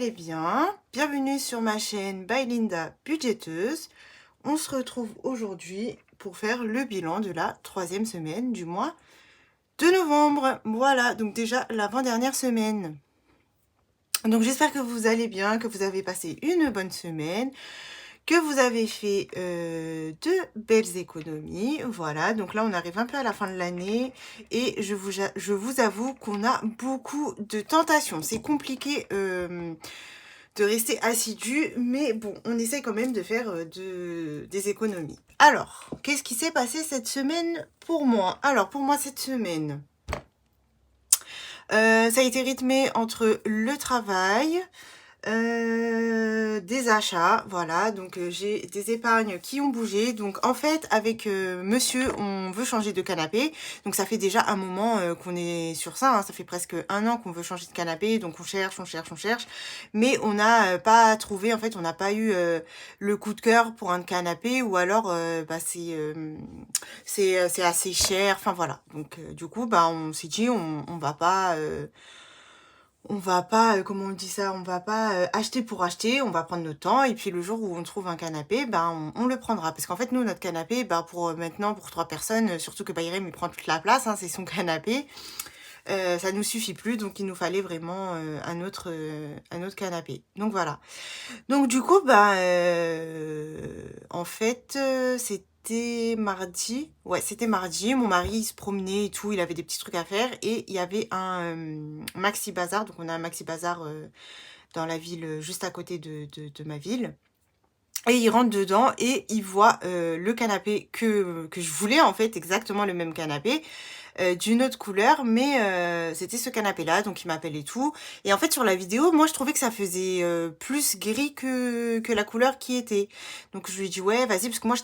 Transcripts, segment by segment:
allez bien. Bienvenue sur ma chaîne by Linda Budgéteuse. On se retrouve aujourd'hui pour faire le bilan de la 3e semaine du mois de novembre. Voilà, donc déjà l'avant-dernière semaine. Donc j'espère que vous allez bien, que vous avez passé une bonne semaine, que vous avez fait de belles économies. Voilà, donc là on arrive un peu à la fin de l'année et je vous avoue qu'on a beaucoup de tentations. C'est compliqué de rester assidu, mais bon, on essaye quand même de faire des économies. Alors, qu'est-ce qui s'est passé cette semaine pour moi? Alors, pour moi, cette semaine, ça a été rythmé entre le travail, des achats, voilà, donc j'ai des épargnes qui ont bougé. Donc en fait avec monsieur on veut changer de canapé, donc ça fait déjà un moment qu'on est sur ça, hein. Ça fait presque un an qu'on veut changer de canapé, donc on cherche, mais on n'a pas trouvé, en fait on n'a pas eu le coup de cœur pour un canapé, ou alors c'est assez cher, enfin voilà. Donc du coup bah on s'est dit on va pas, comment on dit ça, on va pas acheter pour acheter, on va prendre notre temps, et puis le jour où on trouve un canapé, ben on le prendra. Parce qu'en fait, nous, notre canapé, ben, pour maintenant, pour 3 personnes, surtout que Bayrem, il prend toute la place, hein, c'est son canapé, ça nous suffit plus, donc il nous fallait vraiment un autre canapé. Donc voilà. Donc du coup, en fait, c'était mardi. Ouais, c'était mardi. Mon mari, il se promenait et tout, il avait des petits trucs à faire. Et il y avait un maxi bazar. Donc on a un maxi bazar dans la ville, juste à côté de ma ville. Et il rentre dedans et il voit le canapé que je voulais, en fait, exactement le même canapé, d'une autre couleur, mais c'était ce canapé-là, donc il m'appelle et tout. Et en fait, sur la vidéo, moi, je trouvais que ça faisait plus gris que la couleur qui était. Donc je lui ai dit, ouais, vas-y, parce que moi, je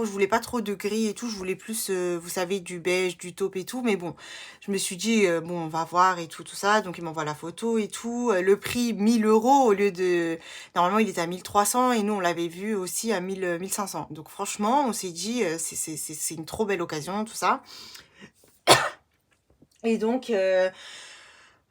voulais pas trop de gris et tout, je voulais plus, vous savez, du beige, du taupe et tout. Mais bon, je me suis dit, bon, on va voir et tout, tout ça. Donc il m'envoie la photo et tout. Le prix, 1 000 € au lieu de... Normalement, il était à 1 300 et nous, on l'avait vu aussi à 1 500. Donc franchement, on s'est dit, c'est une trop belle occasion, tout ça. Et donc,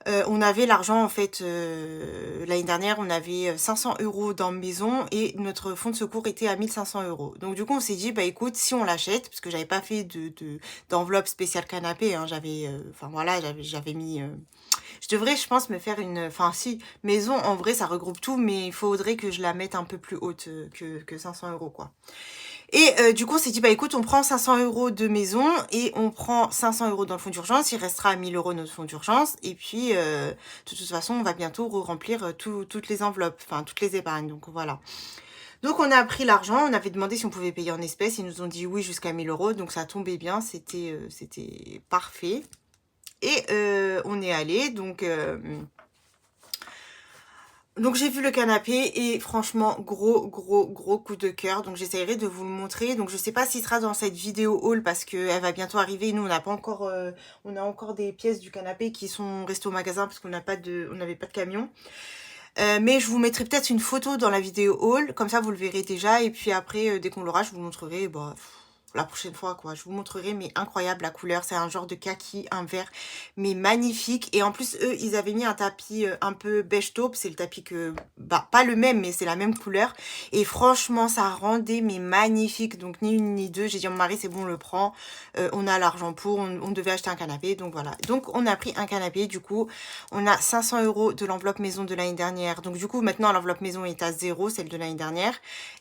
on avait l'argent, en fait, l'année dernière, on avait 500 € dans maison et notre fonds de secours était à 1 500 €. Donc du coup, on s'est dit, bah écoute, si on l'achète, parce que j'avais pas fait d'enveloppe spéciale canapé, hein, enfin voilà, j'avais mis... je devrais, je pense, me faire enfin si, maison, en vrai, ça regroupe tout, mais il faudrait que je la mette un peu plus haute que 500 € quoi. Et du coup, on s'est dit, bah écoute, on prend 500 € de maison et on prend 500 € dans le fonds d'urgence. Il restera à 1 000 € notre fonds d'urgence. Et puis, de toute façon, on va bientôt remplir toutes les enveloppes, enfin toutes les épargnes. Donc voilà. Donc on a pris l'argent, on avait demandé si on pouvait payer en espèces. Ils nous ont dit oui jusqu'à 1 000 €. Donc ça tombait bien, c'était parfait. Et on est allé, donc j'ai vu le canapé et franchement gros coup de cœur. Donc j'essaierai de vous le montrer. Donc je sais pas s'il sera dans cette vidéo haul parce que elle va bientôt arriver. Nous on n'a pas encore on a encore des pièces du canapé qui sont restées au magasin parce qu'on n'a pas de on n'avait pas de camion. Mais je vous mettrai peut-être une photo dans la vidéo haul, comme ça vous le verrez déjà. Et puis après dès qu'on l'aura, je vous montrerai la prochaine fois quoi. Je vous montrerai, mais incroyable la couleur. C'est un genre de kaki, un vert, mais magnifique. Et en plus eux ils avaient mis un tapis un peu beige taupe. C'est le tapis que pas le même, mais c'est la même couleur. Et franchement ça rendait mais magnifique. Donc ni une ni deux. J'ai dit à mon mari, c'est bon, on le prend. On a l'argent pour. On devait acheter un canapé, donc voilà. Donc on a pris un canapé. Du coup on a 500 € de l'enveloppe maison de l'année dernière. Donc du coup maintenant l'enveloppe maison est à 0, celle de l'année dernière.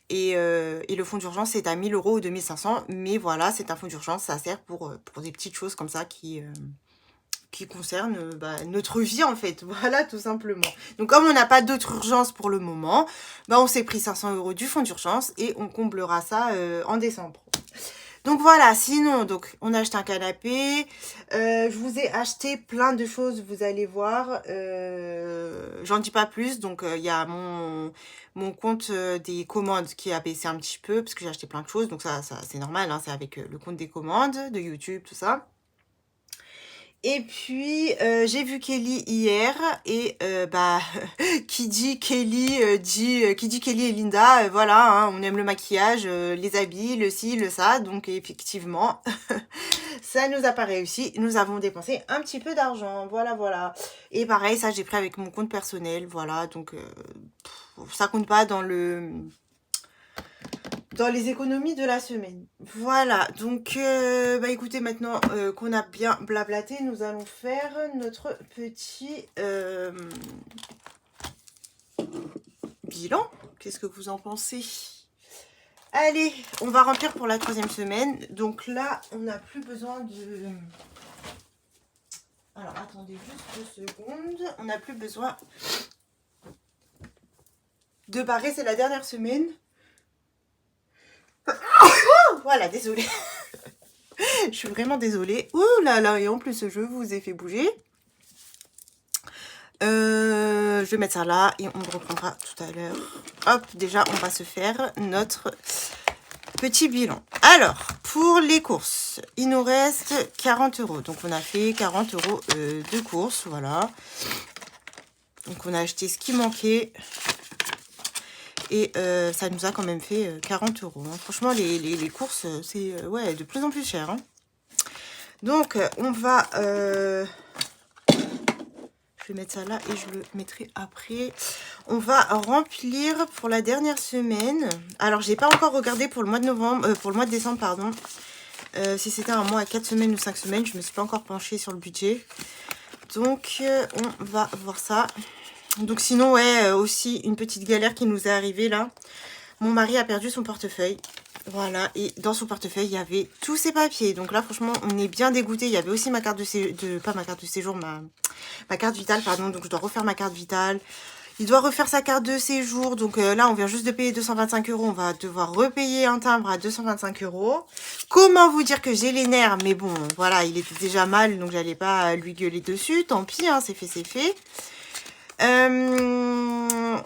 Et le fonds d'urgence est à 1 000 € ou 2 500. Mais voilà, c'est un fonds d'urgence, ça sert pour des petites choses comme ça qui concernent notre vie en fait. Voilà, tout simplement. Donc comme on n'a pas d'autre urgence pour le moment, on s'est pris 500 € du fonds d'urgence et on comblera ça en décembre. Donc voilà, sinon, donc on a acheté un canapé. Je vous ai acheté plein de choses, vous allez voir. J'en dis pas plus. Donc il y a mon compte des commandes qui a baissé un petit peu parce que j'ai acheté plein de choses. Donc ça c'est normal, hein, c'est avec le compte des commandes de YouTube, tout ça. Et puis, j'ai vu Kelly hier et bah, qui dit Kelly qui dit Kelly et Linda, voilà, hein, on aime le maquillage, les habits, le ci, le ça. Donc effectivement, ça nous a pas réussi. Nous avons dépensé un petit peu d'argent, voilà, voilà. Et pareil, ça j'ai pris avec mon compte personnel, voilà. Donc ça compte pas dans les économies de la semaine. Voilà, donc bah écoutez, maintenant qu'on a bien blablaté, nous allons faire notre petit bilan. Qu'est-ce que vous en pensez? Allez, on va remplir pour la 3e semaine. Donc là, on n'a plus besoin de... Alors, attendez juste 2 secondes. On n'a plus besoin de barrer, c'est la dernière semaine. Voilà, désolée. Je suis vraiment désolée. Ouh là là, et en plus, je vous ai fait bouger. Je vais mettre ça là et on reprendra tout à l'heure. Hop, déjà, on va se faire notre petit bilan. Alors, pour les courses, il nous reste 40 €. Donc, on a fait 40 € de courses, voilà. Donc, on a acheté ce qui manquait. Et ça nous a quand même fait 40 €. Hein. Franchement, les courses, c'est ouais, de plus en plus cher. Hein. Donc, on va... je vais mettre ça là et je le mettrai après. On va remplir pour la dernière semaine. Alors, j'ai pas encore regardé pour le mois de novembre, pour le mois de décembre, pardon. Si c'était un mois à 4 semaines ou 5 semaines, je me suis pas encore penchée sur le budget. Donc, on va voir ça. Donc, sinon, ouais, aussi une petite galère qui nous est arrivée là. Mon mari a perdu son portefeuille. Voilà, et dans son portefeuille, il y avait tous ses papiers. Donc là, franchement, on est bien dégoûté. Il y avait aussi ma carte de séjour, pas ma carte de séjour, ma carte vitale, pardon. Donc je dois refaire ma carte vitale. Il doit refaire sa carte de séjour. Donc là, on vient juste de payer 225 €. On va devoir repayer un timbre à 225 €. Comment vous dire que j'ai les nerfs? Mais bon, voilà, il était déjà mal, donc j'allais pas lui gueuler dessus. Tant pis, hein, c'est fait, c'est fait.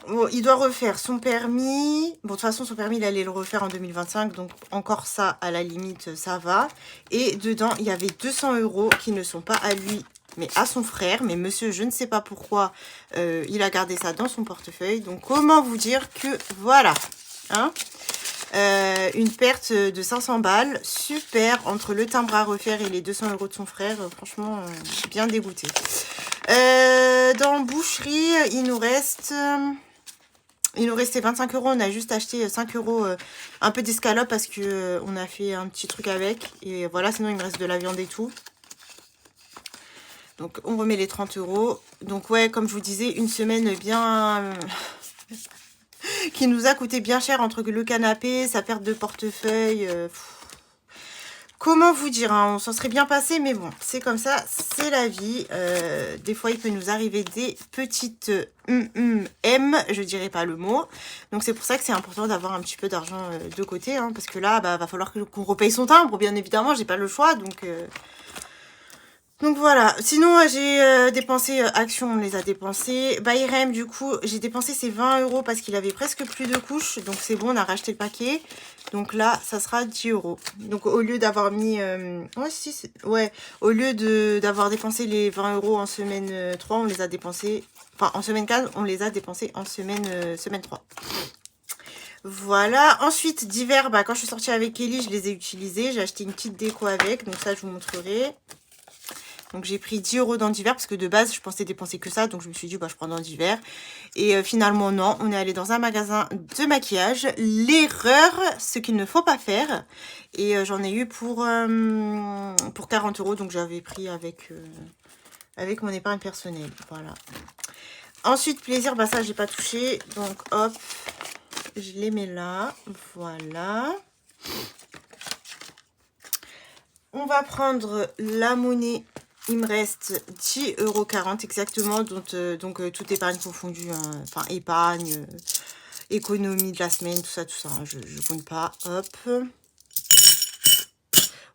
Bon, il doit refaire son permis. Bon, de toute façon, son permis, il allait le refaire en 2025. Donc, encore ça, à la limite, ça va. Et dedans, il y avait 200 € qui ne sont pas à lui, mais à son frère. Mais monsieur, je ne sais pas pourquoi il a gardé ça dans son portefeuille. Donc, comment vous dire que voilà. Hein, une perte de 500 balles. Super. Entre le timbre à refaire et les 200 € de son frère. Franchement, bien dégoûté. Dans boucherie, il nous restait 25 €. On a juste acheté 5 € un peu d'escalope parce que on a fait un petit truc avec. Et voilà, sinon il me reste de la viande et tout. Donc on remet les 30 €. Donc ouais, comme je vous disais, une semaine bien... qui nous a coûté bien cher entre le canapé, sa perte de portefeuille... Comment vous dire, hein, on s'en serait bien passé, mais bon, c'est comme ça, c'est la vie. Des fois, il peut nous arriver des petites M, je dirais pas le mot. Donc, c'est pour ça que c'est important d'avoir un petit peu d'argent de côté, hein, parce que là, bah, va falloir qu'on repaye son timbre, bien évidemment, j'ai pas le choix, donc voilà. Sinon, j'ai dépensé Action, on les a dépensés. Bayrem, du coup, j'ai dépensé ces 20 € parce qu'il avait presque plus de couches. Donc c'est bon, on a racheté le paquet. Donc là, ça sera 10 €. Donc au lieu d'avoir mis... ouais, si, ouais. Au lieu d'avoir dépensé les 20 € en semaine 3, on les a dépensés... Enfin, en semaine 4, on les a dépensés en semaine 3. Voilà. Ensuite, divers, bah, quand je suis sortie avec Kelly, je les ai utilisés. J'ai acheté une petite déco avec. Donc ça, je vous montrerai. Donc j'ai pris 10 € dans divers parce que de base je pensais dépenser que ça. Donc je me suis dit bah je prends dans divers. Et finalement non, on est allé dans un magasin de maquillage. L'erreur, ce qu'il ne faut pas faire. Et j'en ai eu pour 40 €. Donc j'avais pris avec mon épargne personnelle. Voilà. Ensuite plaisir, bah ça j'ai pas touché. Donc hop, je les mets là. Voilà. On va prendre la monnaie. Il me reste 10,40 € exactement, donc toute épargne confondue, hein, enfin épargne, économie de la semaine, tout ça, hein, je compte pas, hop.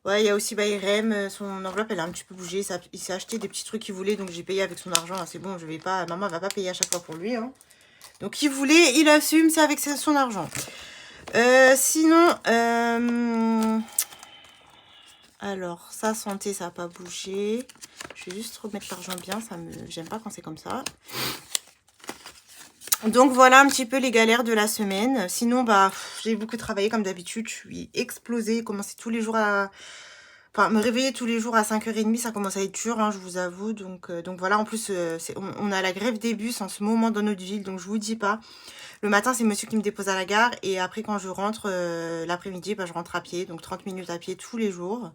Ouais, il y a aussi Bayrem, son enveloppe, elle a un petit peu bougé, il s'est acheté des petits trucs qu'il voulait, donc j'ai payé avec son argent, c'est bon, je vais pas, maman va pas payer à chaque fois pour lui, hein. Donc il voulait, il assume, c'est avec son argent. Sinon, alors, sa santé, ça n'a pas bougé. Je vais juste remettre l'argent bien, j'aime pas quand c'est comme ça. Donc voilà un petit peu les galères de la semaine. Sinon, bah, j'ai beaucoup travaillé comme d'habitude. Je suis explosée. Commencer tous les jours à... Enfin, me réveiller tous les jours à 5h30, ça commence à être dur, hein, je vous avoue. Donc voilà, en plus, on a la grève des bus en ce moment dans notre ville, donc je vous dis pas. Le matin, c'est monsieur qui me dépose à la gare. Et après, quand je rentre, l'après-midi, bah, je rentre à pied. Donc 30 minutes à pied tous les jours.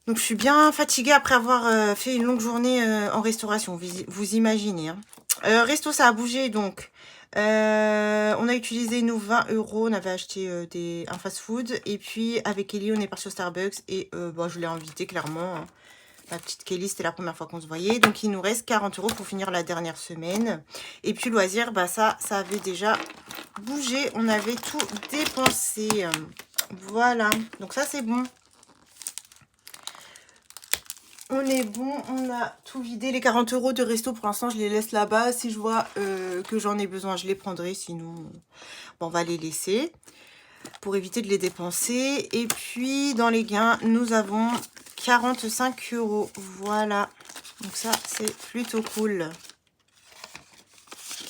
Donc je suis bien fatiguée après avoir fait une longue journée en restauration, vous imaginez. Hein. Resto, ça a bougé donc. On a utilisé nos 20 euros, on avait acheté un fast-food. Et puis avec Ellie, on est parti au Starbucks et bon, je l'ai invité clairement. Hein. Ma petite Kelly, c'était la première fois qu'on se voyait. Donc il nous reste 40 euros pour finir la dernière semaine. Et puis loisir, bah ça avait déjà bougé. On avait tout dépensé. Voilà, donc ça c'est bon. On est bon, on a tout vidé. Les 40 euros de resto, pour l'instant, je les laisse là-bas. Si je vois que j'en ai besoin, je les prendrai. Sinon, bon, on va les laisser pour éviter de les dépenser. Et puis, dans les gains, nous avons 45 euros. Voilà. Donc ça, c'est plutôt cool.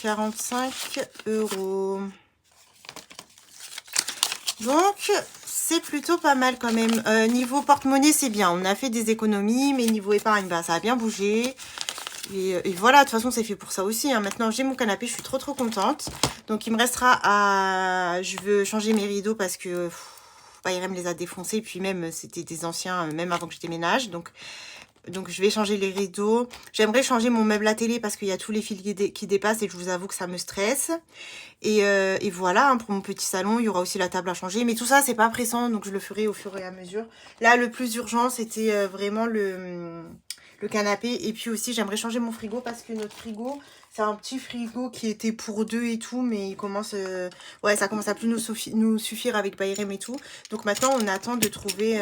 45 euros. Donc, c'est plutôt pas mal quand même. Niveau porte-monnaie, c'est bien. On a fait des économies, mais niveau épargne, bah, ça a bien bougé. Et voilà, de toute façon, c'est fait pour ça aussi. Hein. Maintenant, j'ai mon canapé, je suis trop contente. Donc, il me restera à... Je veux changer mes rideaux parce que Bayram les a défoncés. Puis même, c'était des anciens, même avant que je déménage. Donc, je vais changer les rideaux. J'aimerais changer mon meuble à télé parce qu'il y a tous les fils qui dépassent et je vous avoue que ça me stresse. Et voilà, hein, pour mon petit salon, il y aura aussi la table à changer. Mais tout ça, c'est pas pressant, donc je le ferai au fur et à mesure. Là, le plus urgent, c'était vraiment le canapé. Et puis aussi, j'aimerais changer mon frigo parce que notre frigo, c'est un petit frigo qui était pour deux et tout. Mais il commence... ouais, ça commence à plus nous suffire avec Bayrem et tout. Donc maintenant, on attend de trouver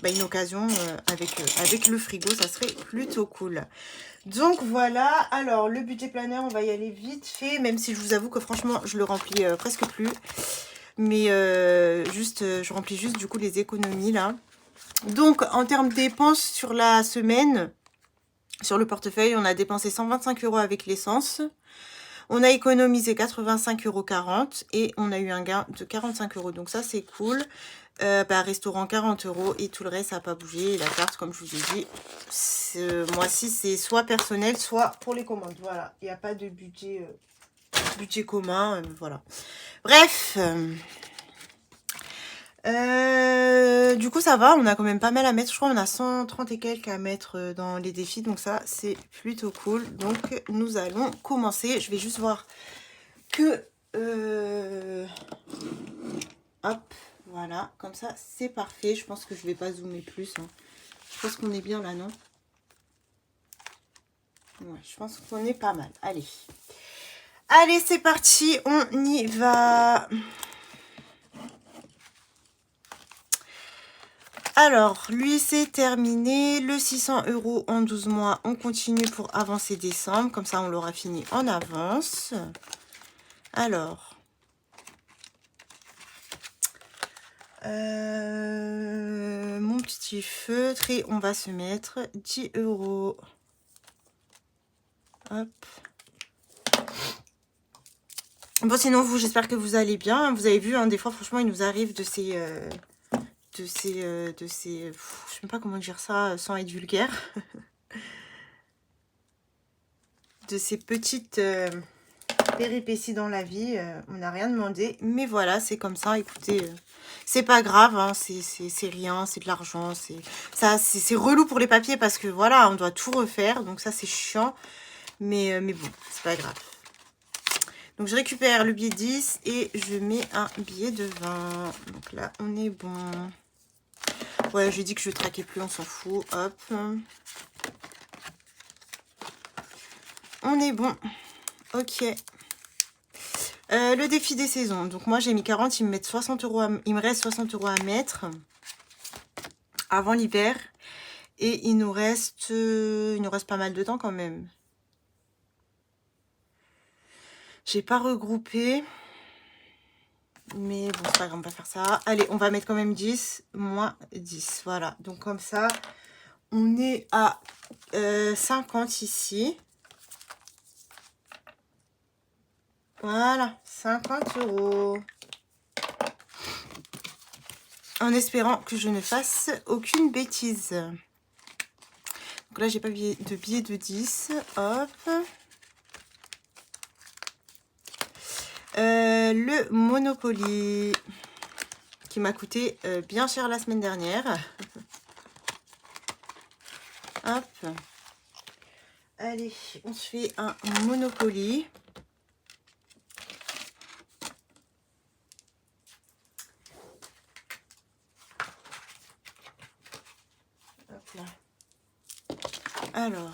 bah, une occasion avec le frigo. Ça serait plutôt cool. Donc voilà, alors le budget planner, on va y aller vite fait, même si je vous avoue que franchement, je le remplis presque plus. Mais je remplis juste du coup les économies là. Donc en termes de dépenses sur la semaine, sur le portefeuille, on a dépensé 125 euros avec l'essence. On a économisé 85,40 € et on a eu un gain de 45 euros. Donc ça, c'est cool. Bah, restaurant 40 euros et tout le reste, ça n'a pas bougé. Et la carte, comme je vous ai dit, ce mois-ci, c'est soit personnel, soit pour les commandes. Voilà, il n'y a pas de budget commun. Voilà. Bref. Du coup, ça va. On a quand même pas mal à mettre. Je crois qu'on a 130 et quelques à mettre dans les défis. Donc ça, c'est plutôt cool. Donc, nous allons commencer. Je vais juste voir que... hop. Voilà, comme ça, c'est parfait. Je pense que je vais pas zoomer plus. Hein. Je pense qu'on est bien là, non? Ouais, je pense qu'on est pas mal. Allez. Allez, c'est parti. On y va. Alors, lui, c'est terminé. Le 600 euros en 12 mois. On continue pour avancer décembre. Comme ça, on l'aura fini en avance. Alors... mon petit feutre et on va se mettre 10 euros. Hop. Bon, sinon, vous, j'espère que vous allez bien. Vous avez vu, hein, des fois, franchement, il nous arrive de ces... je sais même pas comment dire ça sans être vulgaire. De ces petites péripéties dans la vie. On n'a rien demandé. Mais voilà, c'est comme ça. Écoutez... c'est pas grave, hein, c'est rien, c'est de l'argent, c'est relou pour les papiers parce que voilà, on doit tout refaire, donc ça c'est chiant, mais bon, c'est pas grave. Donc je récupère le billet 10 et je mets un billet de 20. Donc là, on est bon. Ouais, j'ai dit que je traquais plus, on s'en fout, hop. On est bon, ok. Le défi des saisons. Donc moi j'ai mis 40, il me reste 60 euros à mettre avant l'hiver. Et il nous reste pas mal de temps quand même. J'ai pas regroupé. Mais bon, c'est pas grave, on va faire ça. Allez, on va mettre quand même 10, moins 10. Voilà. Donc comme ça, On est à 50 ici. Voilà, 50 €. En espérant que je ne fasse aucune bêtise. Donc là, j'ai pas de billet de 10. Hop. Le Monopoly qui m'a coûté bien cher la semaine dernière. Hop. Allez, on se fait un Monopoly. Hop là. Alors.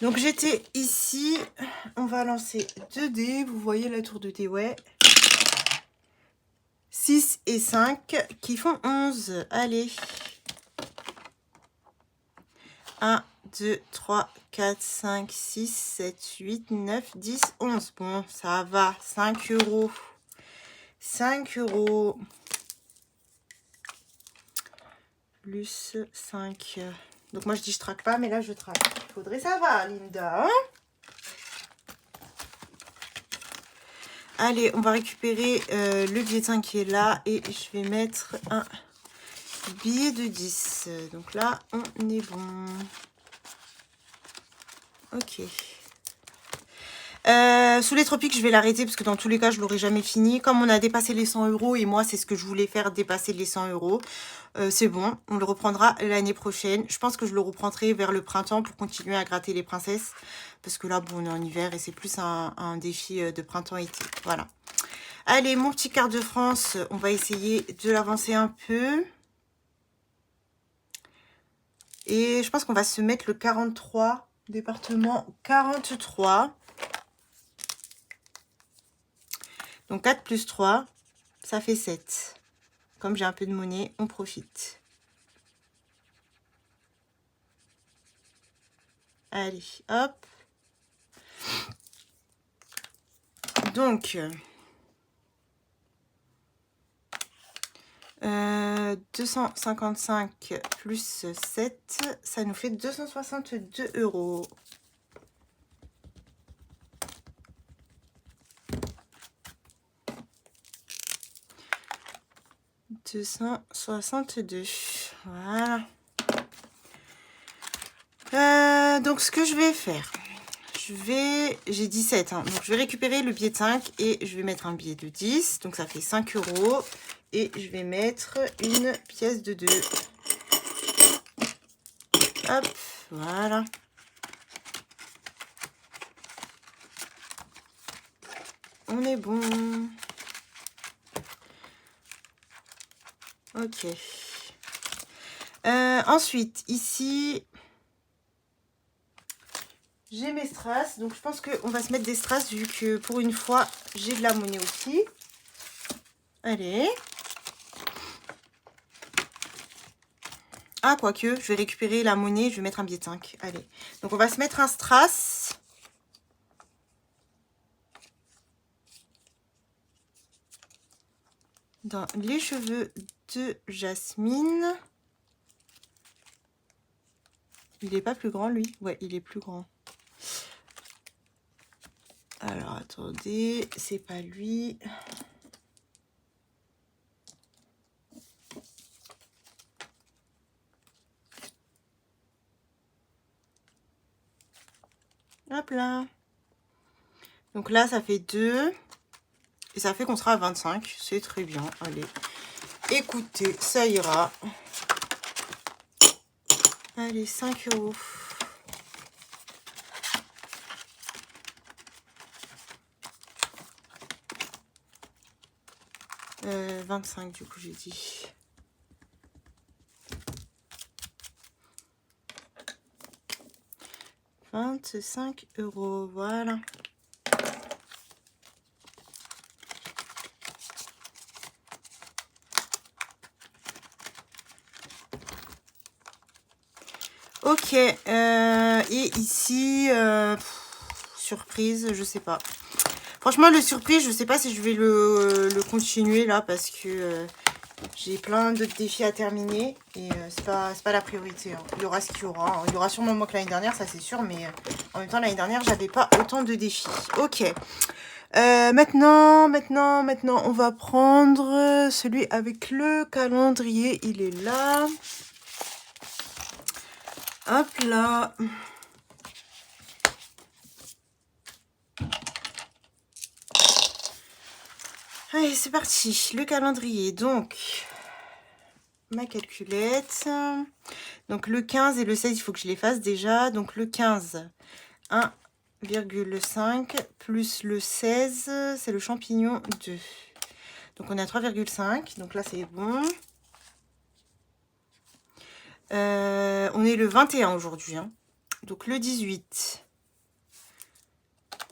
Donc j'étais ici, on va lancer 2 dés, vous voyez la tour de dés, ouais. 6 et 5 qui font 11, allez. 1, 2, 3, 4, 5, 6, 7, 8, 9, 10, 11. Bon, ça va, 5 €. 5 €. Plus 5. Donc moi je dis je traque pas, mais là je traque. Faudrait savoir, Linda. Hein? Allez, on va récupérer le billet de 5 qui est là. Et je vais mettre un billet de 10. Donc là, on est bon. Ok. Sous les tropiques, je vais l'arrêter parce que dans tous les cas, je l'aurai jamais fini. Comme on a dépassé les 100 € et moi, c'est ce que je voulais faire, dépasser les 100 €. C'est bon, on le reprendra l'année prochaine. Je pense que je le reprendrai vers le printemps pour continuer à gratter les princesses. Parce que là, bon, on est en hiver et c'est plus un défi de printemps-été. Voilà. Allez, mon petit quart de France, on va essayer de l'avancer un peu. Et je pense qu'on va se mettre le 43, département 43. Donc 4 plus 3, ça fait 7. Comme j'ai un peu de monnaie, on profite. Allez, hop. Donc, 255 plus 7, ça nous fait 262 €. « 262. Voilà. Donc, ce que je vais faire, j'ai 17, hein, donc je vais récupérer le billet de 5 et je vais mettre un billet de 10. Donc, ça fait 5 €. Et je vais mettre une pièce de 2. Hop, voilà. On est bon. Ok. Ensuite, ici, j'ai mes strass. Donc, je pense qu'on va se mettre des strass vu que pour une fois, j'ai de la monnaie aussi. Allez. Ah, quoique, je vais récupérer la monnaie. Je vais mettre un billet de 5. Allez. Donc, on va se mettre un strass. Dans les cheveux de Jasmine. Il est pas plus grand, lui? Ouais, il est plus grand. Alors, attendez, c'est pas lui. Hop là. Donc là, ça fait 2. Et ça fait qu'on sera à 25. C'est très bien. Allez. Écoutez, ça ira. Allez, 5 €. Euh, 25 du coup, j'ai dit. « 25 €, voilà. Ok, et ici, surprise, je sais pas. Franchement, le surprise, je sais pas si je vais le continuer là parce que j'ai plein d'autres défis à terminer et c'est pas la priorité. Hein. Il y aura ce qu'il y aura. Hein. Il y aura sûrement moins que l'année dernière, ça c'est sûr, mais en même temps, l'année dernière, j'avais pas autant de défis. Ok. Maintenant, on va prendre celui avec le calendrier. Il est là. Hop là. Allez, c'est parti. Le calendrier. Donc, ma calculette. Donc, le 15 et le 16, il faut que je les fasse déjà. Donc, le 15, 1,5 plus le 16, c'est le champignon 2. Donc, on est à 3,5. Donc là, c'est bon. On est le 21 aujourd'hui. Hein. Donc, le 18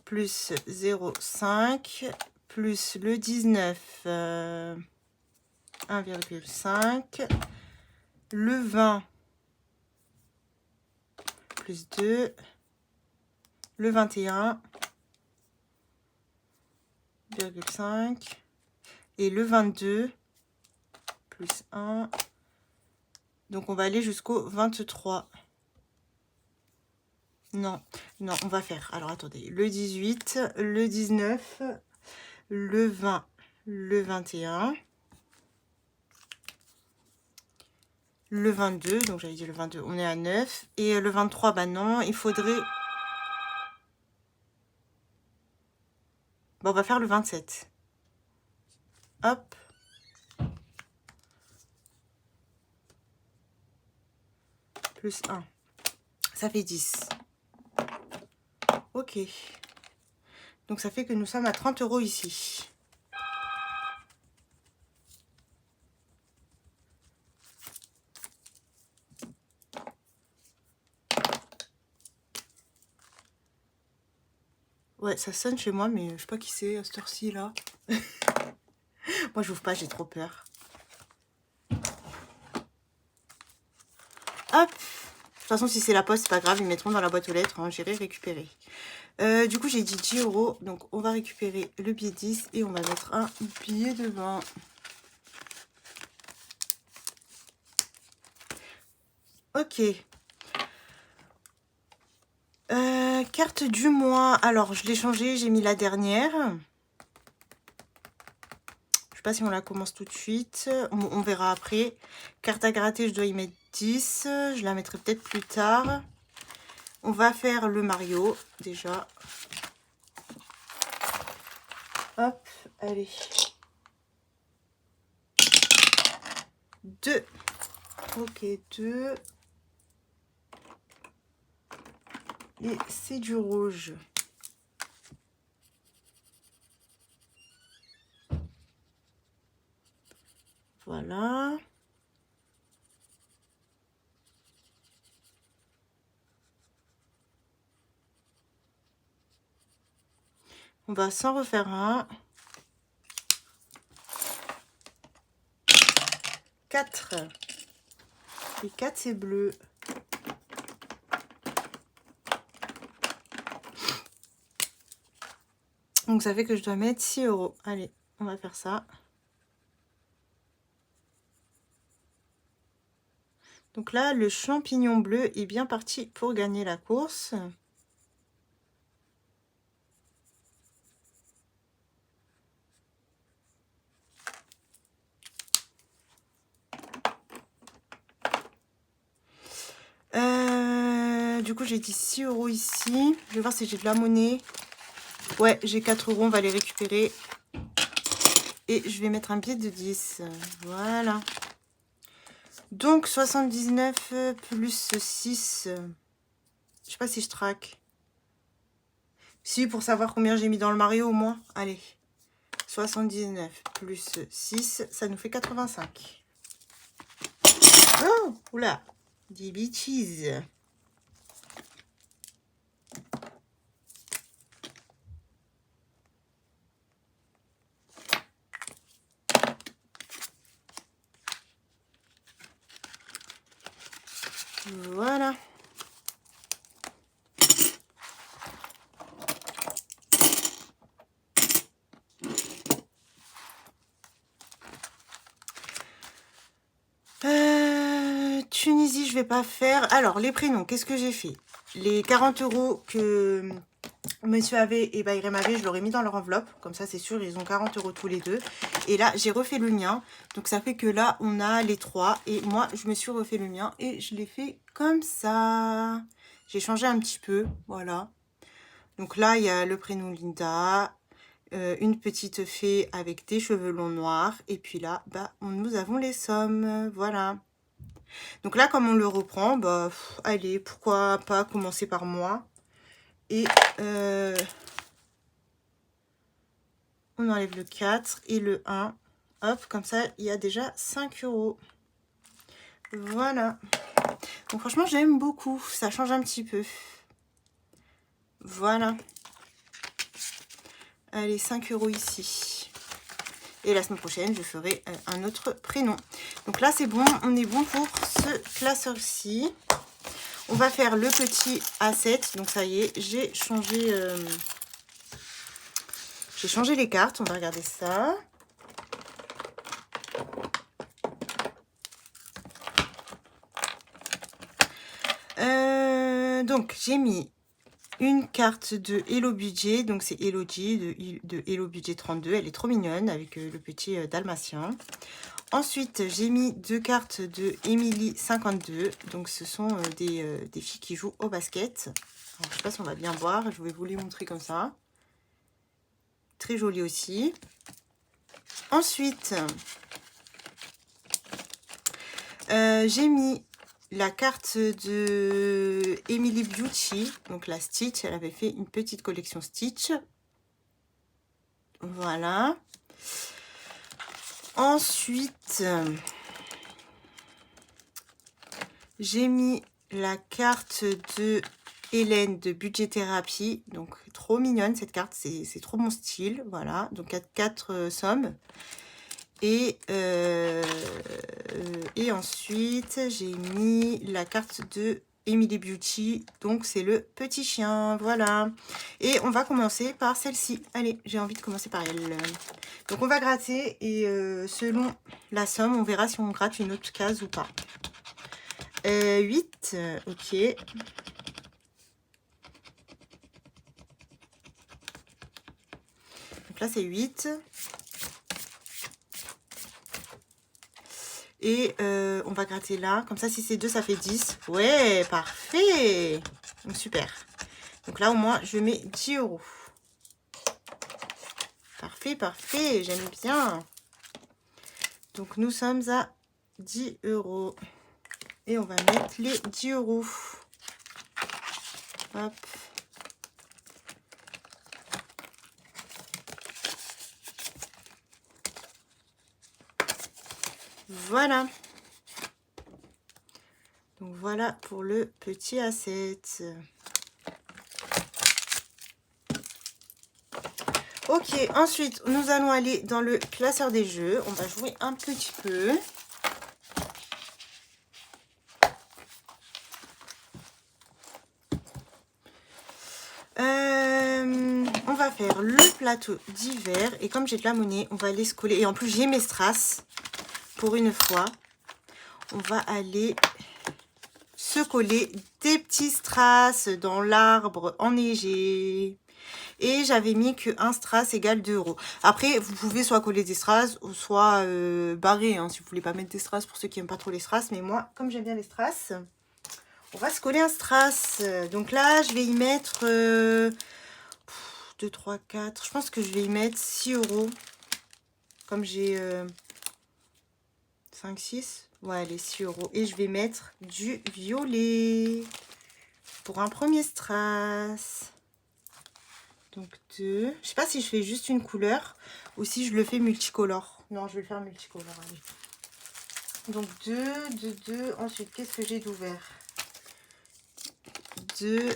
plus 0,5 plus le 19, 1,5. Le 20 plus 2. Le 21, 1,5. Et le 22 plus 1. Donc, on va aller jusqu'au 23. Non, on va faire. Alors, attendez. Le 18, le 19, le 20, le 21. Le 22, donc j'avais dit le 22, on est à 9. Et le 23, bah non, il faudrait... Bon, on va faire le 27. Hop. Plus 1. Ça fait 10. Ok. Donc ça fait que nous sommes à 30 € ici. Ouais, ça sonne chez moi, mais je sais pas qui c'est à cette heure-ci là. Moi, j'ouvre pas, j'ai trop peur. Hop. De toute façon, si c'est la poste, c'est pas grave, ils mettront dans la boîte aux lettres. Hein, j'irai récupérer. Du coup, j'ai dit 10 €. Donc, on va récupérer le billet 10 et on va mettre un billet de 20. Ok. Carte du mois. Alors, je l'ai changée, j'ai mis la dernière. Je sais pas si on la commence tout de suite. On verra après. Carte à gratter, je dois y mettre 10. Je la mettrai peut-être plus tard. On va faire le Mario, déjà. Hop, allez. 2. Ok, 2. Et c'est du rouge. Voilà. On va s'en refaire un. 4. Et 4, c'est bleu. Donc, ça fait que je dois mettre 6 €. Allez, on va faire ça. Donc là, le champignon bleu est bien parti pour gagner la course. Du coup, j'ai dit 6 € ici. Je vais voir si j'ai de la monnaie. Ouais, j'ai 4 €, on va les récupérer. Et je vais mettre un billet de 10. Voilà. Donc, 79 plus 6. Je sais pas si je traque. Si, pour savoir combien j'ai mis dans le Mario au moins. Allez. 79 plus 6, ça nous fait 85. Oh, oula. Des bêtises. Voilà. Tunisie, je vais pas faire. Alors, les prénoms, qu'est-ce que j'ai fait? Les 40 € que monsieur avait et Bayrem avait, je leur ai mis dans leur enveloppe. Comme ça, c'est sûr, ils ont 40 € tous les deux. Et là, j'ai refait le mien. Donc, ça fait que là, on a les trois. Et moi, je me suis refait le mien et je l'ai fait comme ça. J'ai changé un petit peu, voilà. Donc là, il y a le prénom Linda, une petite fée avec des cheveux longs noirs. Et puis là, bah, nous avons les sommes, voilà. Donc là, comme on le reprend, bah, allez, pourquoi pas commencer par moi. Et on enlève le 4 et le 1. Hop, comme ça, il y a déjà 5 €. Voilà. Donc franchement, j'aime beaucoup. Ça change un petit peu. Voilà. Allez, 5 € ici. Et la semaine prochaine, je ferai un autre prénom. Donc là, c'est bon. On est bon pour ce classeur-ci. On va faire le petit A7. Donc ça y est, j'ai changé les cartes. On va regarder ça. Donc j'ai mis une carte de Hello Budget. Donc c'est Elodie de Hello Budget 32. Elle est trop mignonne avec le petit dalmatien. Ensuite, j'ai mis 2 cartes de Emily 52. Donc, ce sont des filles qui jouent au basket. Alors, je ne sais pas si on va bien voir. Je vais vous les montrer comme ça. Très joli aussi. Ensuite, j'ai mis la carte de Emily Beauty. Donc, la Stitch. Elle avait fait une petite collection Stitch. Voilà. Ensuite, j'ai mis la carte de Hélène de Budget Thérapie. Donc, trop mignonne cette carte. C'est trop mon style. Voilà. Donc, 4 sommes. Et ensuite, j'ai mis la carte de Emily Beauty. Donc, c'est le petit chien. Voilà. Et on va commencer par celle-ci. Allez, j'ai envie de commencer par elle. Donc, on va gratter. Et selon la somme, on verra si on gratte une autre case ou pas. 8, ok. Donc là, c'est 8. Et on va gratter là. Comme ça, si c'est 2, ça fait 10. Ouais, parfait. Donc, super. Donc là, au moins, je mets 10 €. Parfait, parfait. J'aime bien. Donc, nous sommes à 10 €. Et on va mettre les 10 €. Hop. Voilà. Donc, voilà pour le petit A7. Ok, ensuite, nous allons aller dans le classeur des jeux. On va jouer un petit peu. On va faire le plateau d'hiver. Et comme j'ai de la monnaie, on va aller se coller. Et en plus, j'ai mes strass. Pour une fois, on va aller se coller des petits strass dans l'arbre enneigé. Et j'avais mis que un strass égale 2 €. Après, vous pouvez soit coller des strass, ou soit barrer, hein, si vous voulez pas mettre des strass pour ceux qui n'aiment pas trop les strass. Mais moi, comme j'aime bien les strass, on va se coller un strass. Donc là, je vais y mettre 2, 3, 4. Je pense que je vais y mettre 6 €. Comme j'ai 5, 6. Ouais, les 6 €. Et je vais mettre du violet pour un premier strass. Donc 2. Je sais pas si je fais juste une couleur ou si je le fais multicolore. Non, je vais le faire multicolore. Allez. Donc 2, 2, 2. Ensuite, qu'est-ce que j'ai d'ouvert? 2.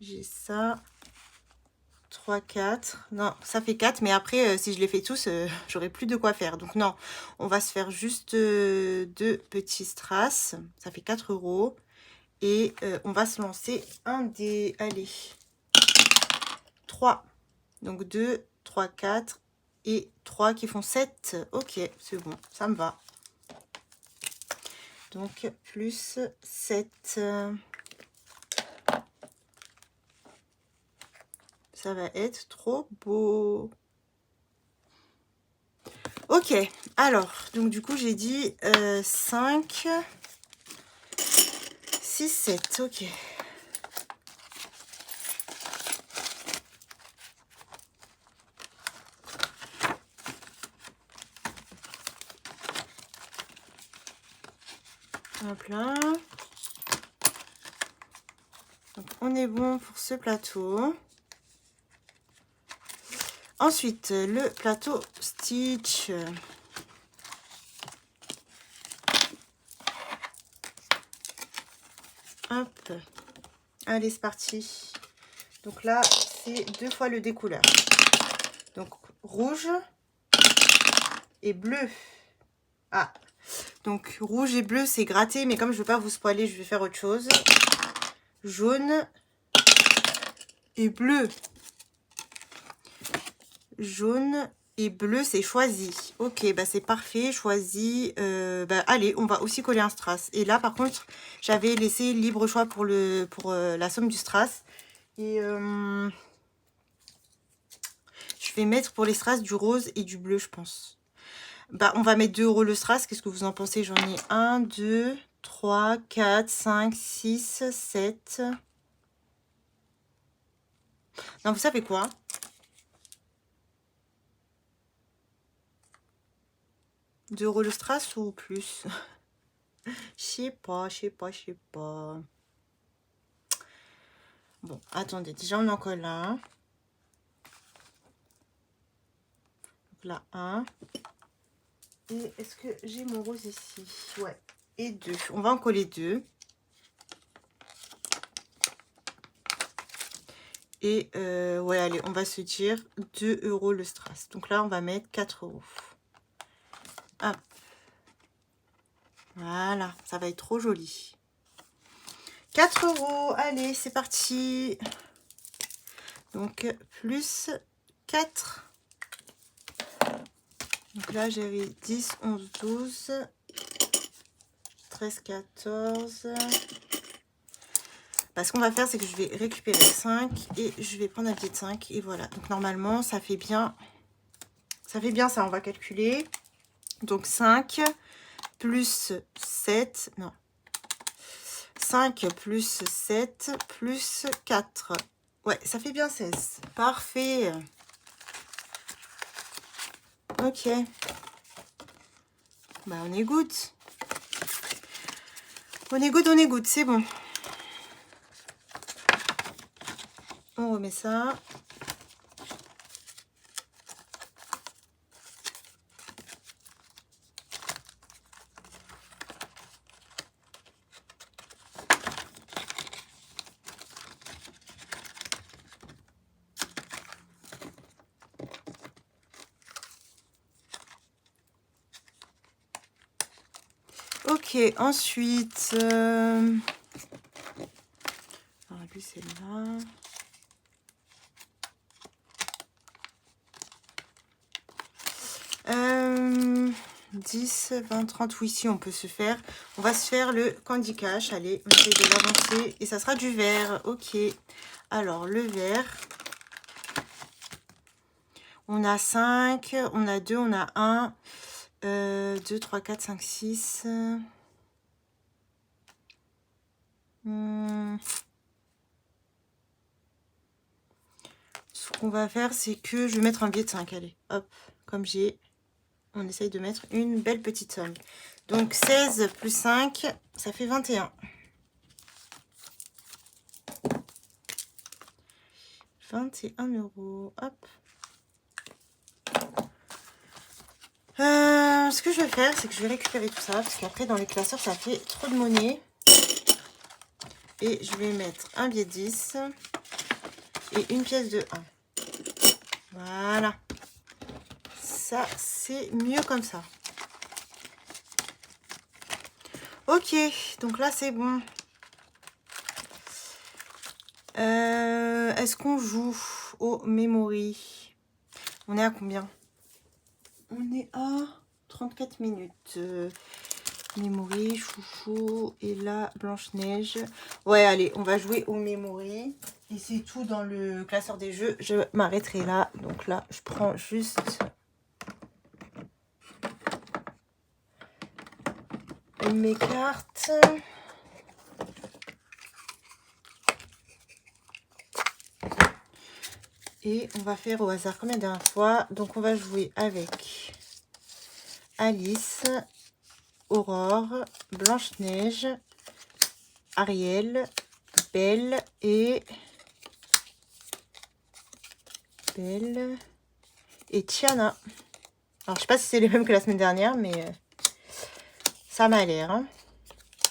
J'ai ça. 3, 4. Non, ça fait 4. Mais après, si je les fais tous, j'aurai plus de quoi faire. Donc non, on va se faire juste 2 petits strass. Ça fait 4 €. Et on va se lancer un des... Allez. 3. Donc 2, 3, 4 et 3 qui font 7. Ok, c'est bon, ça me va. Donc, plus 7. Ça va être trop beau. Ok, alors, donc du coup, j'ai dit 5, 6, 7. Ok. Hop là. Donc, on est bon pour ce plateau. Ensuite, le plateau Stitch. Hop. Allez, c'est parti. Donc là, c'est 2 fois le découleur. Donc, rouge et bleu. Ah, donc rouge et bleu, c'est gratté, mais comme je ne veux pas vous spoiler, je vais faire autre chose. Jaune et bleu. Jaune et bleu, c'est choisi. Ok, bah c'est parfait, choisi. Bah allez, on va aussi coller un strass. Et là, par contre, j'avais laissé libre choix pour la somme du strass. Et je vais mettre pour les strass du rose et du bleu, je pense. Bah, on va mettre 2 € le strass. Qu'est-ce que vous en pensez? J'en ai 1, 2, 3, 4, 5, 6, 7. Non, vous savez quoi? 2 € le strass ou plus? Je sais pas, je sais pas, je sais pas. Bon, attendez, déjà on en colle un. Donc là, 1. Et est-ce que j'ai mon rose ici? Ouais. Et 2. On va en coller 2. Et ouais, allez, on va se dire 2 € le strass. Donc là, on va mettre 4 €. Hop. Voilà, ça va être trop joli. 4 €. Allez, c'est parti. Donc, plus 4. Donc là, j'avais 10, 11, 12, 13, 14. Bah, ce qu'on va faire, c'est que je vais récupérer 5 et je vais prendre un billet de 5. Et voilà. Donc, normalement, ça fait bien. Ça fait bien ça. On va calculer. Donc, 5 plus 7. Non. 5 plus 7 plus 4. Ouais, ça fait bien 16. Parfait. Ok. Bah, on est good. On est good, on est good. C'est bon. On remet ça. Ok, ensuite... Alors, lui, c'est là. Euh, 10, 20, 30, oui, si on peut se faire. On va se faire le Candy Cash. Allez, on essaie de l'avancer. Et ça sera du vert. Ok. Alors, le vert. On a 5, on a 2, on a 1, 2, 3, 4, 5, 6. Ce qu'on va faire, c'est que je vais mettre un billet de 5. Allez, hop, comme j'ai... On essaye de mettre une belle petite somme. Donc 16 plus 5, ça fait 21. 21 €. Hop. Ce que je vais faire, c'est que je vais récupérer tout ça. Parce qu'après, dans les classeurs, ça fait trop de monnaie. Et je vais mettre un billet de 10 et une pièce de 1. Voilà. Ça, c'est mieux comme ça. Ok, donc là, c'est bon. Est-ce qu'on joue au memory? On est à combien? On est à 34 minutes. Memory, chouchou. Et là, Blanche-Neige. Ouais, allez, on va jouer au Memory. Et c'est tout dans le classeur des jeux. Je m'arrêterai là. Donc là, je prends juste mes cartes. Et on va faire au hasard comme la dernière fois. Donc on va jouer avec Alice, Aurore, Blanche-Neige, Ariel, Belle et Tiana. Alors je sais pas si c'est les mêmes que la semaine dernière, mais ça m'a l'air. Hein.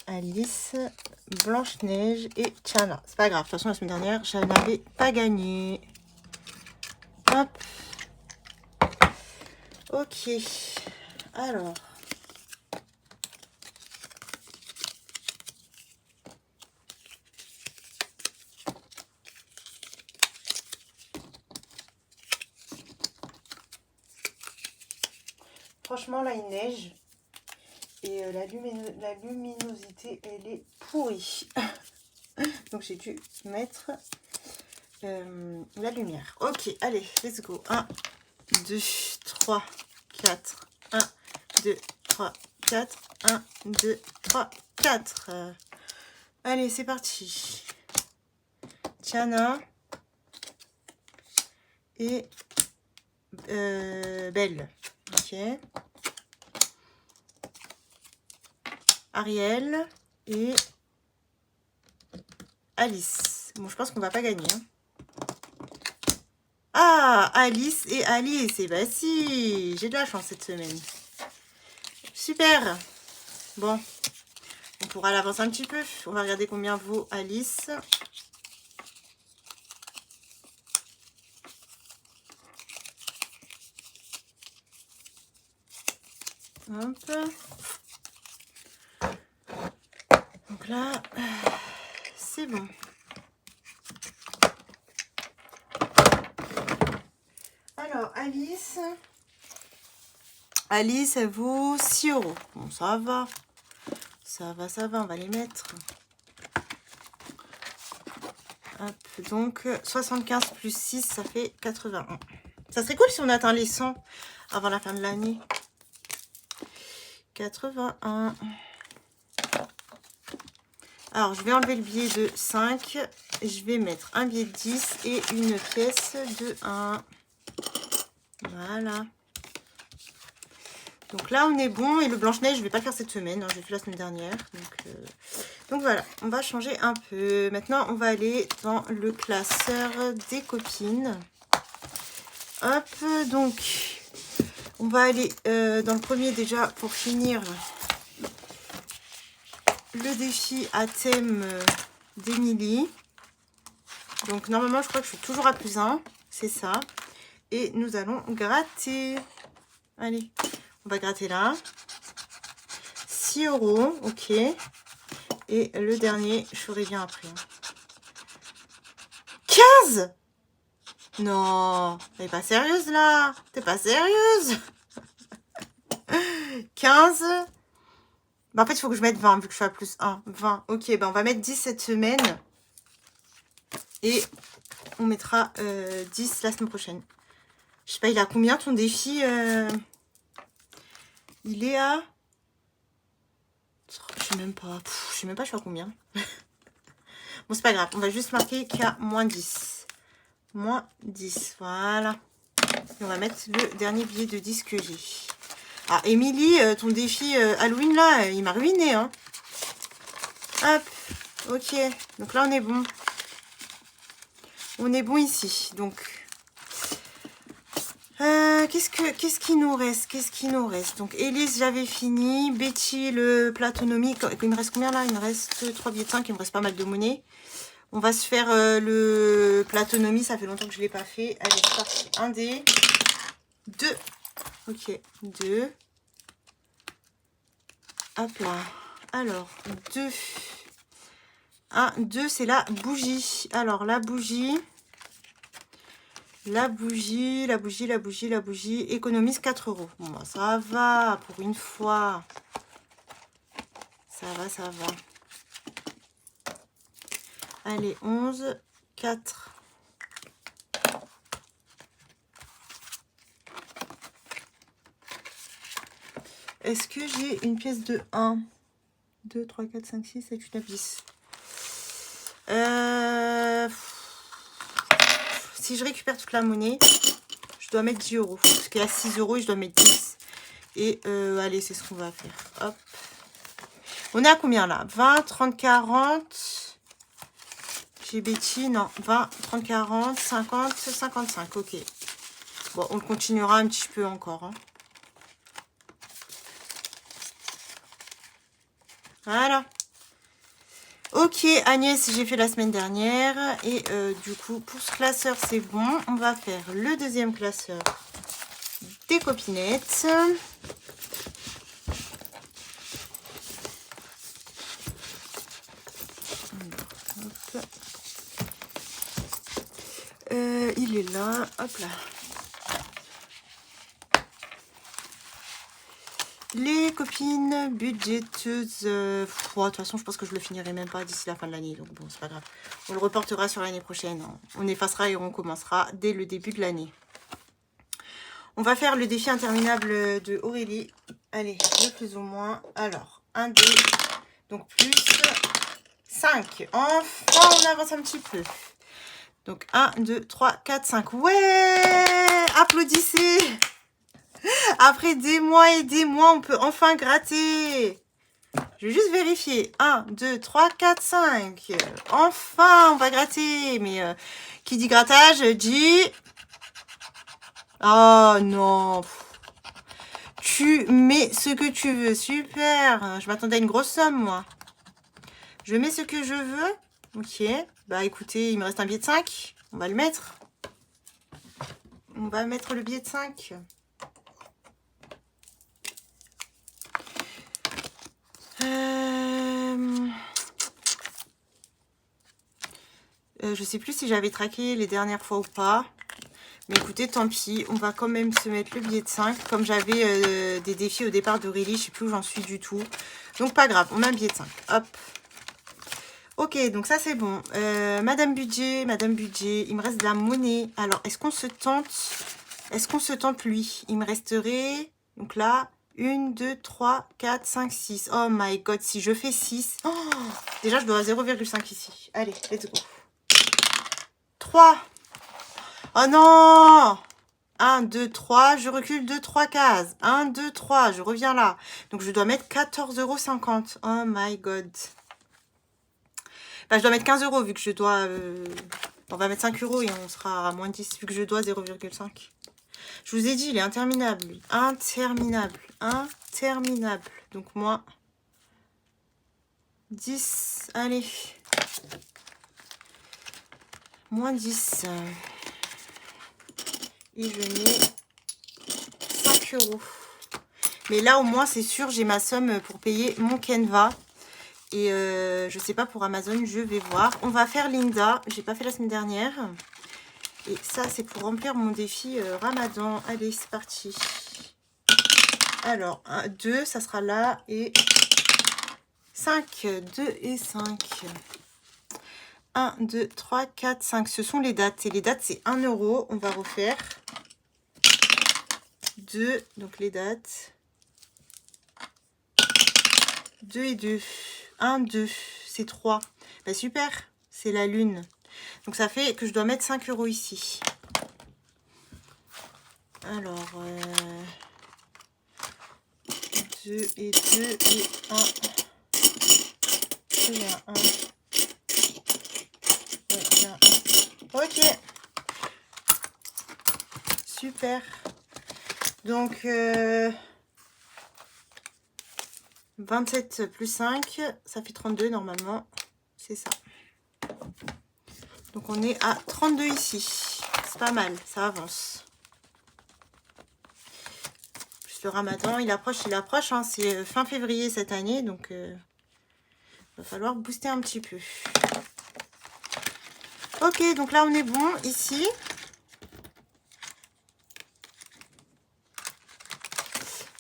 Alice, Blanche-Neige et Tiana. C'est pas grave, de toute façon la semaine dernière, je n'avais pas gagné. Hop. Ok. Alors. Franchement, là, il neige. Et la luminosité, elle est pourrie. Donc, j'ai dû mettre la lumière. Ok, allez, let's go. 1, 2, 3, 4. 1, 2, 3, 4. 1, 2, 3, 4. Allez, c'est parti. Tiana. Et Belle. Ok. Ariel et Alice. Bon, je pense qu'on va pas gagner. Hein. Ah, Alice et Alice. Eh ben si, j'ai de la chance cette semaine. Super. Bon, on pourra l'avancer un petit peu. On va regarder combien vaut Alice. Hop. Donc là, c'est bon. Alors, Alice, elle vaut 6 €. Bon, ça va. Ça va, on va les mettre. Hop, donc 75 plus 6, ça fait 81. Ça serait cool si on atteint les 100 avant la fin de l'année. 81. Alors, je vais enlever le billet de 5. Je vais mettre un billet de 10 et une pièce de 1. Voilà. Donc là, on est bon. Et le Blanche-Neige, je ne vais pas le faire cette semaine. Hein, je l'ai fait la semaine dernière. Donc voilà, on va changer un peu. Maintenant, on va aller dans le classeur des copines. Hop, donc, on va aller dans le premier déjà pour finir le défi à thème d'Émilie. Donc, normalement, je crois que je suis toujours à plus 1. C'est ça. Et nous allons gratter. Allez, on va gratter là. 6 €, ok. Et le dernier, je ferai bien après. 15 ? Non, t'es pas sérieuse là? T'es pas sérieuse? 15. Bah, en fait, il faut que je mette 20 vu que je suis à plus 1. 20. Ok, bah, on va mettre 10 cette semaine. Et on mettra 10 la semaine prochaine. Je sais pas, il a combien ton défi Il est à... Je sais même pas. Je sais même pas, je suis à combien. Bon, c'est pas grave. On va juste marquer qu'il y a moins 10. Moins 10. Voilà. Et on va mettre le dernier billet de 10 que j'ai. Ah, Émilie, ton défi Halloween, là, il m'a ruiné, hein. Hop. Ok. Donc là, on est bon. On est bon ici. Donc, qu'est-ce qui nous reste? Qu'est-ce qui nous reste? Donc, Élise, j'avais fini. Betty, le platonomie. Il me reste combien, là? Il me reste 3 billets de 5. Il me reste pas mal de monnaie. On va se faire le platonomie. Ça fait longtemps que je ne l'ai pas fait. Allez, c'est parti. 1 dé. 2. Ok. 2. Hop là. Alors, 2. 1, 2, c'est la bougie. Alors, la bougie, économise 4 €. Bon, bah, ça va pour une fois. Ça va, ça va. Allez, 11, 4. Est-ce que j'ai une pièce de 1, 2, 3, 4, 5, 6, 7, 8, 9, 10 Si je récupère toute la monnaie, je dois mettre 10 euros. Parce qu'il y a 6 euros et je dois mettre 10. Et allez, c'est ce qu'on va faire. Hop. On est à combien là? 20, 30, 40. J'ai Betty, non. 20, 30, 40, 50, 55. Ok. Bon, on continuera un petit peu encore. Hein. Voilà. Ok, Agnès, j'ai fait la semaine dernière. Et du coup, pour ce classeur, c'est bon. On va faire le deuxième classeur des copinettes. Il est là. Hop là. Les copines budgéteuses, de toute façon, je pense que je le finirai même pas d'ici la fin de l'année. Donc bon, c'est pas grave. On le reportera sur l'année prochaine. On effacera et on commencera dès le début de l'année. On va faire le défi interminable de Aurélie. Allez, le plus ou moins. Alors, 1, 2, donc plus 5. Enfin, on avance un petit peu. Donc 1, 2, 3, 4, 5. Ouais! Applaudissez! Après des mois et des mois, on peut enfin gratter. Je vais juste vérifier. 1, 2, 3, 4, 5. Enfin, on va gratter. Mais qui dit grattage dit... Oh non. Tu mets ce que tu veux. Super. Je m'attendais à une grosse somme, moi. Je mets ce que je veux. Ok. Bah écoutez, il me reste un billet de 5. On va le mettre. On va mettre le billet de 5. Je sais plus si j'avais traqué les dernières fois ou pas. Mais écoutez, tant pis. On va quand même se mettre le billet de 5. Comme j'avais des défis au départ d'Aurélie, je sais plus où j'en suis du tout. Donc pas grave, on met un billet de 5. Hop. Ok, donc ça c'est bon. Madame Budget, il me reste de la monnaie. Alors, est-ce qu'on se tente? Est-ce qu'on se tente lui? Il me resterait, donc là, 1, 2, 3, 4, 5, 6. Oh my god, si je fais 6. Oh, déjà, je dois à 0,5 ici. Allez, let's go. 3. Oh non! 1, 2, 3, je recule 2, 3 cases. 1, 2, 3, je reviens là. Donc, je dois mettre 14,50 €. Oh my god. Bah, je dois mettre 15 € vu que je dois... on va mettre 5 € et on sera à moins 10 vu que je dois 0,5. Je vous ai dit, il est interminable, lui. Interminable. Interminable. Donc, moi... 10. Allez. Moins 10. Et je mets 5 €. Mais là, au moins, c'est sûr, j'ai ma somme pour payer mon Canva. Et je sais pas pour Amazon, je vais voir. On va faire Linda. J'ai pas fait la semaine dernière. Et ça, c'est pour remplir mon défi Ramadan. Allez, c'est parti. Alors, 1, 2, ça sera là. Et 5. 2 et 5. 1, 2, 3, 4, 5. Ce sont les dates. Et les dates, c'est 1 €. On va refaire. 2. Donc, les dates. 2 et 2. 1, 2. C'est 3. Bah, super. C'est la lune. Donc, ça fait que je dois mettre 5 € ici. Alors, 2 et 2 et 1. Il y a 1. Ouais, il y a 1. Ok. Super. Donc, 27 plus 5, ça fait 32 normalement. C'est ça. Donc, on est à 32 ici. C'est pas mal, ça avance. Plus le Ramadan, il approche, hein. C'est fin février cette année, donc il va falloir booster un petit peu. Ok, donc là, on est bon ici.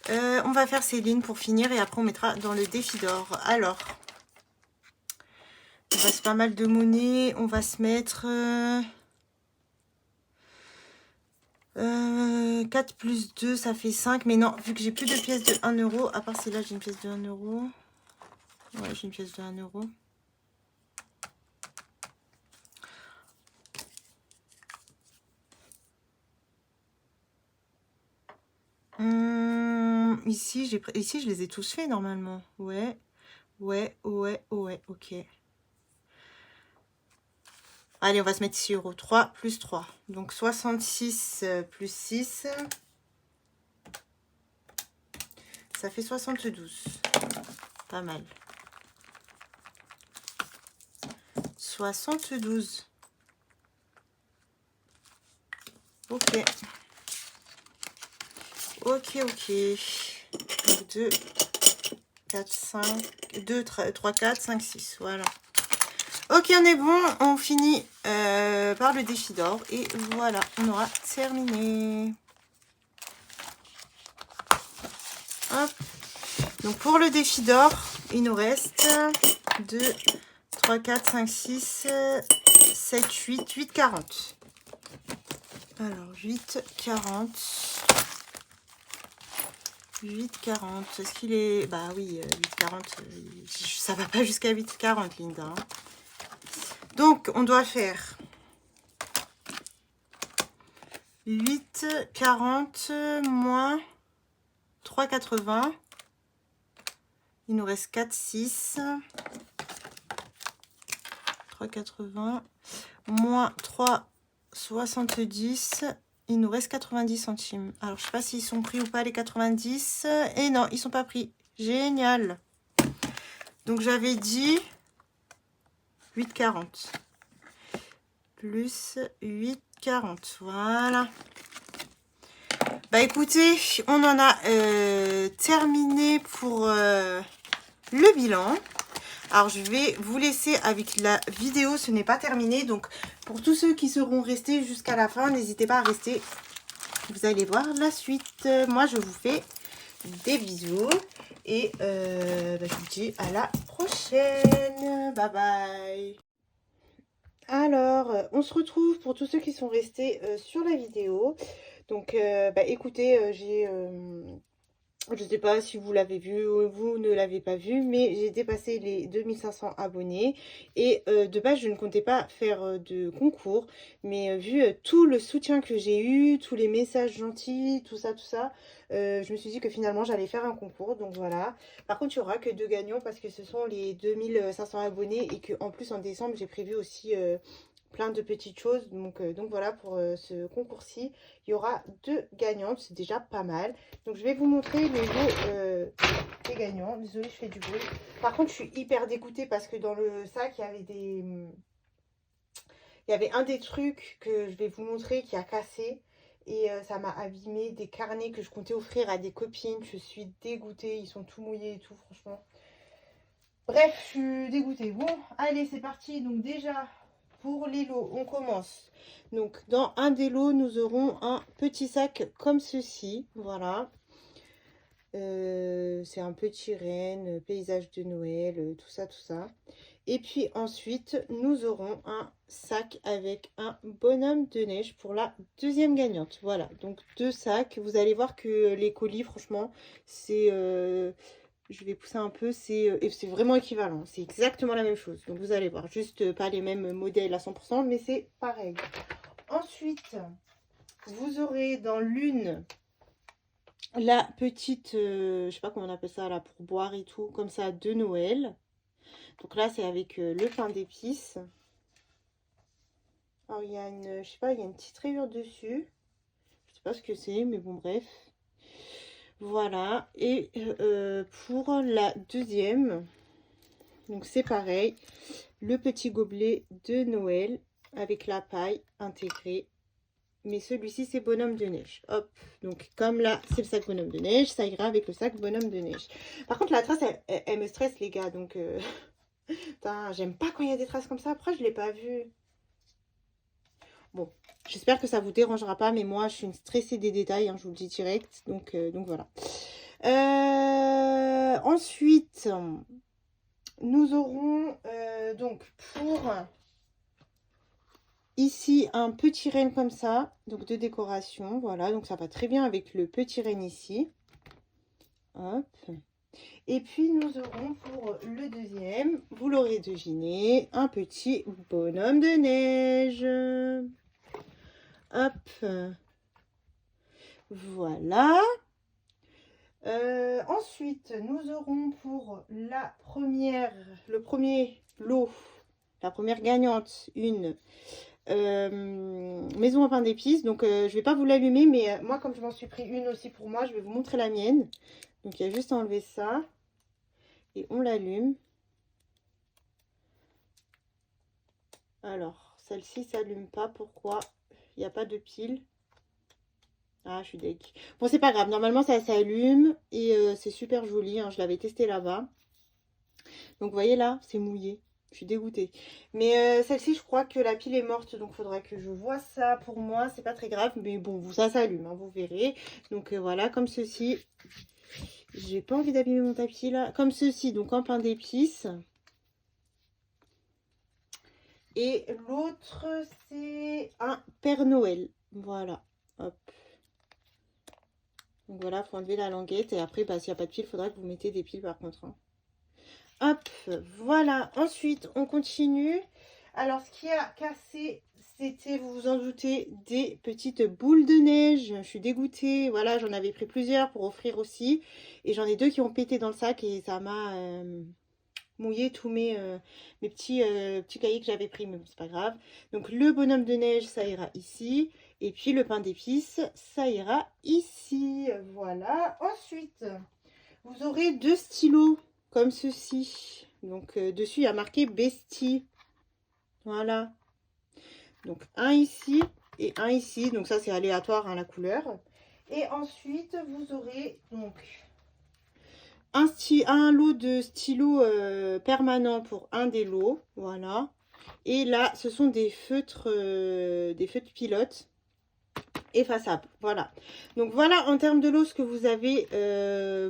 On va faire Céline pour finir et après on mettra dans le défi d'or. Alors, il reste pas mal de monnaie. On va se mettre 4 plus 2, ça fait 5. Mais non, vu que j'ai plus de pièces de 1 euro, à part si là j'ai une pièce de 1 euro. Ouais, j'ai une pièce de 1 euro. Ici, je les ai tous faits normalement. Ouais, ok. Allez, on va se mettre 6 euros. 3 plus 3. Donc 66 plus 6. Ça fait 72. Pas mal. 72. Ok. Ok. Donc 2, 4, 5, 2, 3, 4, 5, 6. Voilà. Ok, on est bon. On finit par le défi d'or. Et voilà, on aura terminé. Hop. Donc pour le défi d'or, il nous reste 2, 3, 4, 5, 6, 7, 8, 8, 40. Alors 8, 40. 8, 40. Est-ce qu'il est... Bah oui, 8, 40. Ça va pas jusqu'à 8, 40, Linda. Hein. Donc, on doit faire 8, 40 moins 3, 80. Il nous reste 4, 6. 3, 80. Moins 3, 70. Il nous reste 90 centimes. Alors, je sais pas s'ils sont pris ou pas les 90. Et non, ils sont pas pris. Génial. Donc, j'avais dit 8,40. Plus 8,40. Voilà. Bah, écoutez, on en a terminé pour le bilan. Alors, je vais vous laisser avec la vidéo. Ce n'est pas terminé. Donc, pour tous ceux qui seront restés jusqu'à la fin, n'hésitez pas à rester. Vous allez voir la suite. Moi, je vous fais des bisous. Et je vous dis à la prochaine. Bye bye. Alors, on se retrouve pour tous ceux qui sont restés sur la vidéo. Donc, écoutez, je ne sais pas si vous l'avez vu ou vous ne l'avez pas vu, mais j'ai dépassé les 2500 abonnés. Et de base, je ne comptais pas faire de concours. Mais vu tout le soutien que j'ai eu, tous les messages gentils, tout ça, je me suis dit que finalement, j'allais faire un concours. Donc voilà. Par contre, il n'y aura que 2 gagnants parce que ce sont les 2500 abonnés. Et qu'en plus, en décembre, j'ai prévu aussi... plein de petites choses. Donc voilà, pour ce concours-ci, il y aura 2 gagnantes. C'est déjà pas mal. Donc je vais vous montrer les lots des gagnants. Désolée, je fais du bruit. Par contre, je suis hyper dégoûtée parce que dans le sac, il y avait des... Il y avait un des trucs que je vais vous montrer qui a cassé. Et ça m'a abîmé des carnets que je comptais offrir à des copines. Je suis dégoûtée. Ils sont tout mouillés et tout, franchement. Bref, je suis dégoûtée. Bon, allez, c'est parti. Donc déjà... Pour les lots, on commence. Donc, dans un des lots, nous aurons un petit sac comme ceci. Voilà. C'est un petit renne, paysage de Noël, tout ça. Et puis ensuite, nous aurons un sac avec un bonhomme de neige pour la deuxième gagnante. Voilà, donc 2 sacs. Vous allez voir que les colis, franchement, c'est... je vais pousser un peu, c'est vraiment équivalent. C'est exactement la même chose. Donc, vous allez voir. Juste pas les mêmes modèles à 100%, mais c'est pareil. Ensuite, vous aurez dans l'une la petite, je sais pas comment on appelle ça, là, pour boire et tout, comme ça, de Noël. Donc là, c'est avec le pain d'épices. Alors, il y a une, je sais pas, il y a une petite rayure dessus. Je sais pas ce que c'est, mais bon, bref. Voilà, et pour la deuxième, donc c'est pareil, le petit gobelet de Noël avec la paille intégrée. Mais celui-ci, c'est bonhomme de neige. Hop, donc comme là, c'est le sac bonhomme de neige, ça ira avec le sac bonhomme de neige. Par contre, la trace, elle me stresse, les gars, donc... j'aime pas quand il y a des traces comme ça. Après, je l'ai pas vu. Bon, j'espère que ça vous dérangera pas, mais moi, je suis une stressée des détails, hein, je vous le dis direct. Donc voilà. Ensuite, nous aurons donc pour ici un petit renne comme ça, donc de décoration. Voilà, donc ça va très bien avec le petit renne ici. Hop. Et puis nous aurons pour le deuxième, vous l'aurez deviné, un petit bonhomme de neige. Hop. Voilà. Ensuite, nous aurons pour le premier lot, la première gagnante, une maison à pain d'épices. Donc, je vais pas vous l'allumer, mais moi, comme je m'en suis pris une aussi pour moi, je vais vous montrer la mienne. Donc, il y a juste à enlever ça et on l'allume. Alors, celle-ci s'allume pas. Pourquoi? Il n'y a pas de pile. Ah, je suis deg. Bon, c'est pas grave. Normalement, ça s'allume et c'est super joli. Hein. Je l'avais testé là-bas. Donc, vous voyez là, c'est mouillé. Je suis dégoûtée. Mais celle-ci, je crois que la pile est morte. Donc, il faudra que je vois ça pour moi. C'est pas très grave. Mais bon, ça s'allume. Hein, vous verrez. Donc, voilà, comme ceci. J'ai pas envie d'abîmer mon tapis là. Comme ceci, donc en pain d'épices. Et l'autre, c'est un Père Noël. Voilà. Hop. Donc voilà, il faut enlever la languette. Et après, bah, s'il n'y a pas de pile, il faudra que vous mettez des piles par contre. Hein. Hop, voilà. Ensuite, on continue. Alors, ce qui a cassé, c'était, vous vous en doutez, des petites boules de neige. Je suis dégoûtée. Voilà, j'en avais pris plusieurs pour offrir aussi. Et j'en ai deux qui ont pété dans le sac et ça m'a mouillé tous mes petits cahiers que j'avais pris. Mais bon, c'est pas grave. Donc, le bonhomme de neige, ça ira ici. Et puis, le pain d'épices, ça ira ici. Voilà. Ensuite, vous aurez deux stylos comme ceci. Donc, dessus, il y a marqué Bestie. Voilà. Donc, un ici et un ici. Donc, ça, c'est aléatoire, hein, la couleur. Et ensuite, vous aurez donc un lot de stylos permanents pour un des lots. Voilà. Et là, ce sont des feutres pilotes effaçable. Voilà. Donc voilà en termes de lot ce que vous avez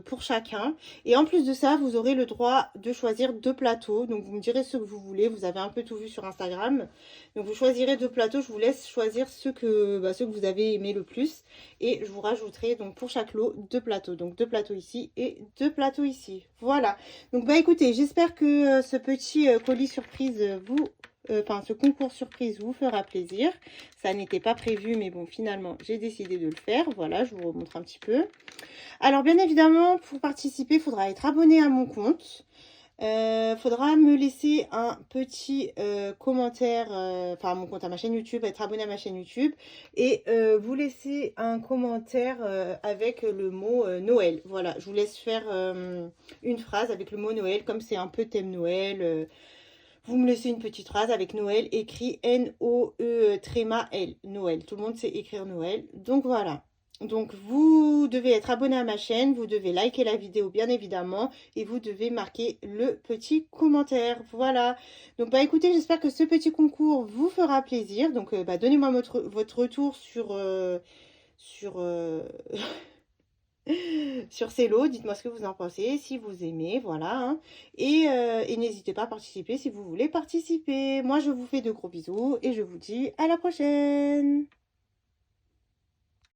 pour chacun. Et en plus de ça, vous aurez le droit de choisir deux plateaux. Donc vous me direz ce que vous voulez. Vous avez un peu tout vu sur Instagram. Donc vous choisirez deux plateaux. Je vous laisse choisir ceux que vous avez aimé le plus. Et je vous rajouterai donc pour chaque lot deux plateaux. Donc deux plateaux ici et deux plateaux ici. Voilà. Donc bah écoutez, j'espère que ce petit colis surprise ce concours surprise vous fera plaisir. Ça n'était pas prévu, mais bon, finalement, j'ai décidé de le faire. Voilà, je vous remontre un petit peu. Alors, bien évidemment, pour participer, il faudra être abonné à mon compte. Faudra me laisser un petit commentaire, enfin à mon compte, à ma chaîne YouTube, être abonné à ma chaîne YouTube et vous laisser un commentaire avec le mot Noël. Voilà, je vous laisse faire une phrase avec le mot Noël, comme c'est un peu thème Noël. Vous me laissez une petite phrase avec Noël écrit N-O-E-L. Noël. Tout le monde sait écrire Noël. Donc voilà. Donc vous devez être abonné à ma chaîne, vous devez liker la vidéo bien évidemment et vous devez marquer le petit commentaire. Voilà. Donc bah écoutez, j'espère que ce petit concours vous fera plaisir. Donc donnez-moi votre retour sur sur ces lots. Dites-moi ce que vous en pensez, si vous aimez, voilà. Hein. Et n'hésitez pas à participer si vous voulez participer. Moi, je vous fais de gros bisous et je vous dis à la prochaine.